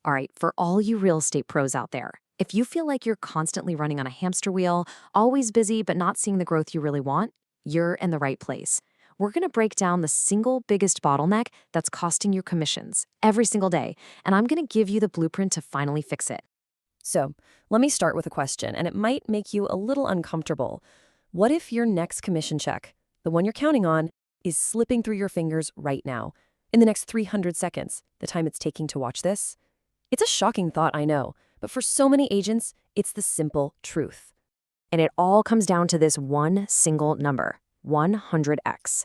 All right, for all you real estate pros out there, if you feel like you're constantly running on a hamster wheel, always busy but not seeing the growth you really want, you're in the right place. We're going to break down the single biggest bottleneck that's costing you commissions every single day, and I'm going to give you the blueprint to finally fix it. So, let me start with a question, and it might make you a little uncomfortable. What if your next commission check, the one you're counting on, is slipping through your fingers right now, in the next 300 seconds, the time it's taking to watch this? It's a shocking thought, I know, but for so many agents, it's the simple truth. And it all comes down to this one single number, 100x.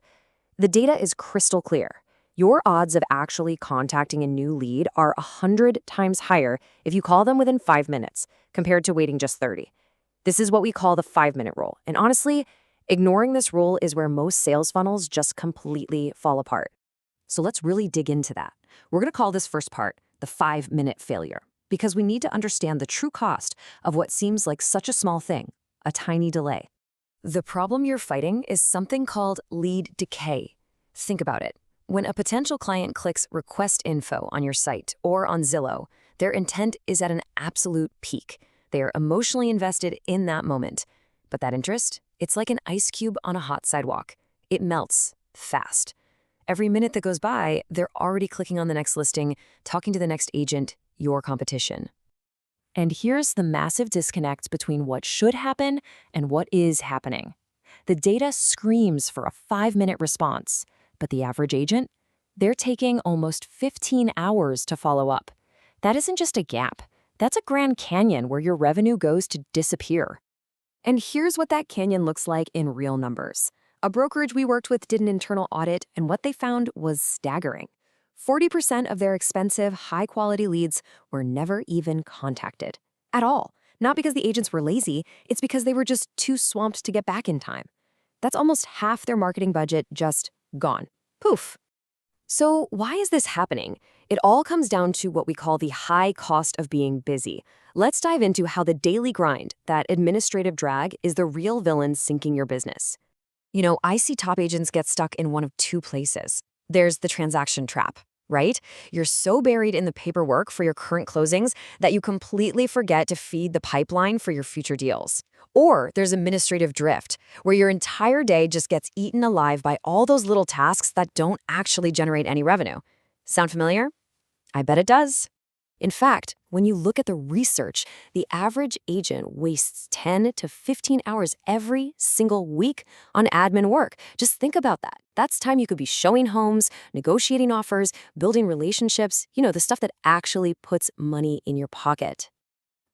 The data is crystal clear. Your odds of actually contacting a new lead are 100 times higher if you call them within 5 minutes, compared to waiting just 30. This is what we call the 5-minute rule. And honestly, ignoring this rule is where most sales funnels just completely fall apart. So let's really dig into that. We're going to call this first part the 5-minute failure, because we need to understand the true cost of what seems like such a small thing, a tiny delay. The problem you're fighting is something called lead decay. Think about it. When a potential client clicks request info on your site or on Zillow, their intent is at an absolute peak. They are emotionally invested in that moment. But that interest, it's like an ice cube on a hot sidewalk. It melts fast. Every minute that goes by, they're already clicking on the next listing, talking to the next agent, your competition. And here's the massive disconnect between what should happen and what is happening. The data screams for a 5-minute response, but the average agent, they're taking almost 15 hours to follow up. That isn't just a gap. That's a Grand Canyon where your revenue goes to disappear. And here's what that canyon looks like in real numbers. A brokerage we worked with did an internal audit, and what they found was staggering. 40% of their expensive, high-quality leads were never even contacted. At all. Not because the agents were lazy, it's because they were just too swamped to get back in time. That's almost half their marketing budget just gone. Poof. So why is this happening? It all comes down to what we call the high cost of being busy. Let's dive into how the daily grind, that administrative drag, is the real villain sinking your business. I see top agents get stuck in one of two places. There's the transaction trap, right? You're so buried in the paperwork for your current closings that you completely forget to feed the pipeline for your future deals. Or there's administrative drift, where your entire day just gets eaten alive by all those little tasks that don't actually generate any revenue. Sound familiar? I bet it does. In fact, when you look at the research, the average agent wastes 10 to 15 hours every single week on admin work. Just think about that. That's time you could be showing homes, negotiating offers, building relationships, the stuff that actually puts money in your pocket.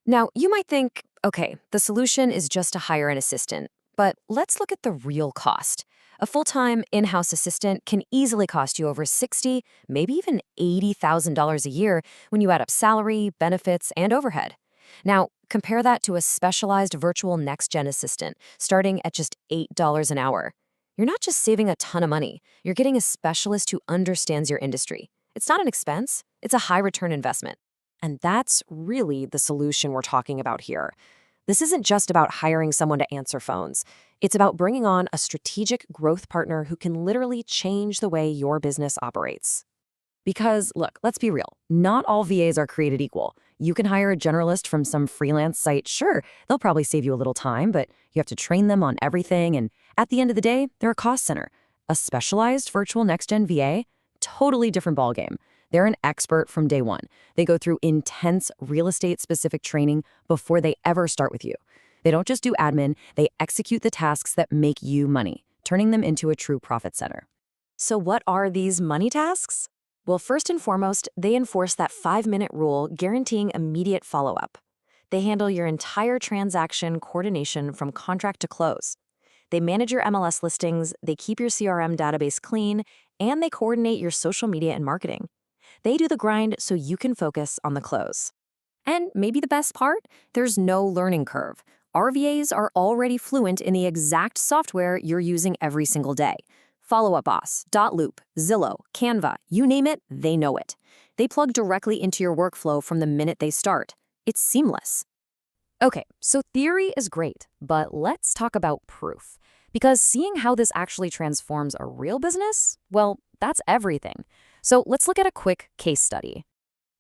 Now, you might think, okay, the solution is just to hire an assistant, but let's look at the real cost. A full-time in-house assistant can easily cost you over $60,000, maybe even $80,000 a year when you add up salary, benefits, and overhead. Now, compare that to a specialized virtual next-gen assistant starting at just $8 an hour. You're not just saving a ton of money, you're getting a specialist who understands your industry. It's not an expense, it's a high-return investment. And that's really the solution we're talking about here. This isn't just about hiring someone to answer phones. It's about bringing on a strategic growth partner who can literally change the way your business operates. Because, look, let's be real. Not all VAs are created equal. You can hire a generalist from some freelance site. Sure, they'll probably save you a little time, but you have to train them on everything. And at the end of the day, they're a cost center. A specialized virtual next-gen VA, totally different ballgame. They're an expert from day one. They go through intense real estate-specific training before they ever start with you. They don't just do admin, they execute the tasks that make you money, turning them into a true profit center. So what are these money tasks? Well, first and foremost, they enforce that 5-minute rule guaranteeing immediate follow-up. They handle your entire transaction coordination from contract to close. They manage your MLS listings, they keep your CRM database clean, and they coordinate your social media and marketing. They do the grind so you can focus on the close. And maybe the best part? There's no learning curve. RVAs are already fluent in the exact software you're using every single day. Follow Up Boss, Dotloop, Zillow, Canva, you name it, they know it. They plug directly into your workflow from the minute they start. It's seamless. Okay, so theory is great, but let's talk about proof. Because seeing how this actually transforms a real business, well, that's everything. So let's look at a quick case study.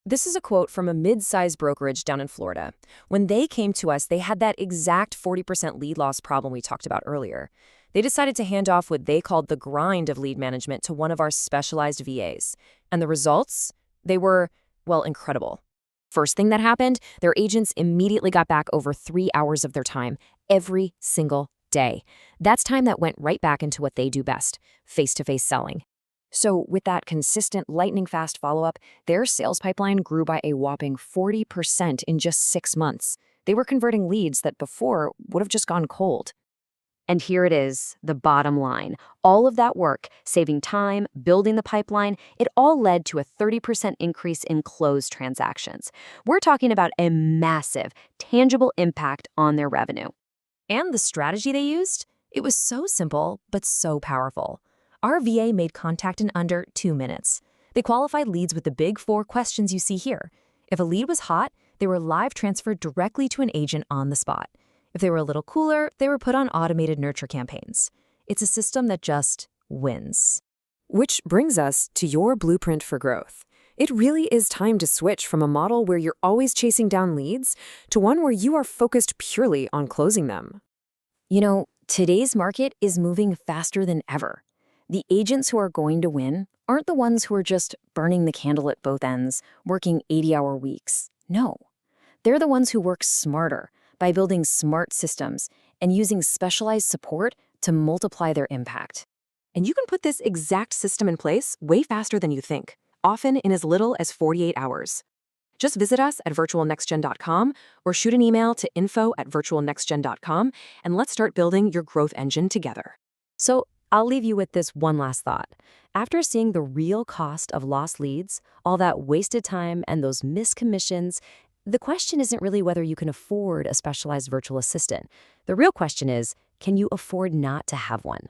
This is a quote from a mid-sized brokerage down in Florida. When they came to us, they had that exact 40% lead loss problem we talked about earlier. They decided to hand off what they called the grind of lead management to one of our specialized VAs. And the results? They were, well, incredible. First thing that happened, their agents immediately got back over 3 hours of their time every single day. That's time that went right back into what they do best, face-to-face selling. So with that consistent lightning-fast follow-up, their sales pipeline grew by a whopping 40% in just 6 months. They were converting leads that before would have just gone cold. And here it is, the bottom line. All of that work, saving time, building the pipeline, it all led to a 30% increase in closed transactions. We're talking about a massive, tangible impact on their revenue. And the strategy they used? It was so simple, but so powerful. Our VA made contact in under 2 minutes. They qualified leads with the big 4 questions you see here. If a lead was hot, they were live transferred directly to an agent on the spot. If they were a little cooler, they were put on automated nurture campaigns. It's a system that just wins. Which brings us to your blueprint for growth. It really is time to switch from a model where you're always chasing down leads to one where you are focused purely on closing them. You know, today's market is moving faster than ever. The agents who are going to win aren't the ones who are just burning the candle at both ends, working 80-hour weeks. No. They're the ones who work smarter by building smart systems and using specialized support to multiply their impact. And you can put this exact system in place way faster than you think, often in as little as 48 hours. Just visit us at virtualnextgen.com or shoot an email to info@virtualnextgen.com and let's start building your growth engine together. So I'll leave you with this one last thought. After seeing the real cost of lost leads, all that wasted time and those missed commissions, the question isn't really whether you can afford a specialized virtual assistant. The real question is, can you afford not to have one?